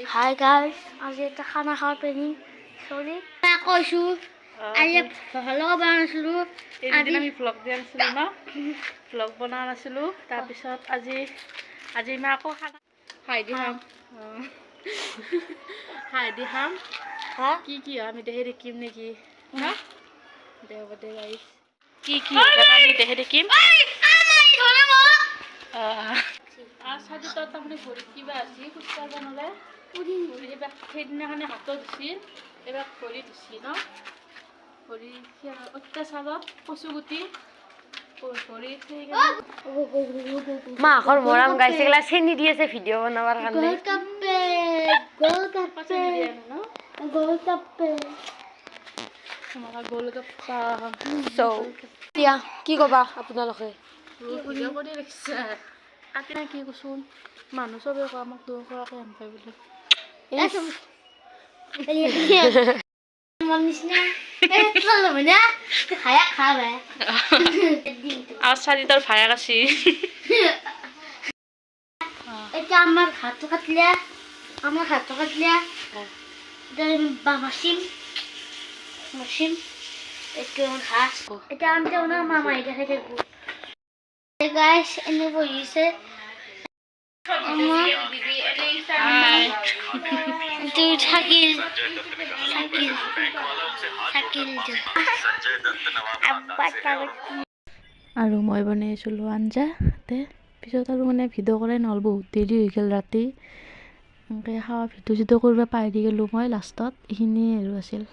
Hi guys, আজি এটা খানা খাওয়ার প্ল্যানিং সরি না কইছু আজি ভালো বানাইছিলো এদিন আমি ভ্লগ দিয়া নাছিলো ন ভ্লগ বনা নাছিলো তাৰ পিছত আজি মই আকৌ খানা খাই দি খাম হ্যাঁ কি আমি দেহে দেখিম নেকি না দেহবদে গাইস কি আমি দেহে দেখিম সাজি তো তাৰমানে ভৰি কিবা আছে খুচকা বনালে এবাৰ সেইদিনাখনে হাতত দিছিল এবাৰ ভৰি দিছি ন ভৰি অত্যাচাৰত কচুগুটি ভৰি মাকৰ মৰম গাইছে গলা চেনি দি আছে ভিডিঅ বনাবৰ কাৰণে গোলগাপ্পা এতিয়া কি কবা আপোনালোকে ভিডিঅ কৰি ৰাখিছে কাটি না কি কৈছোন মানুহ চবে কয় আমাক দূৰ কৰাকে আনপাই বুলি আর সাজিতার ভায়াক আছি এটা আমার হাত কাটলে মাসিম একটু ঘাস এটা আমি তো না মামা এটা খেতে গুড গাইস এনে বইছে তুই থাকিল আৰু মই বনাই আছিলোঁ আঞ্জা পিছত আৰু মানে ভিডিঅ' কৰাই নহ'ল বহুত দেৰি হৈ গ'ল ৰাতি এনেকৈ খাৱা ভিডিঅ' কৰিব পাহৰি গ'লোঁ মই লাষ্টত এইখিনিয়ে আৰু আছিল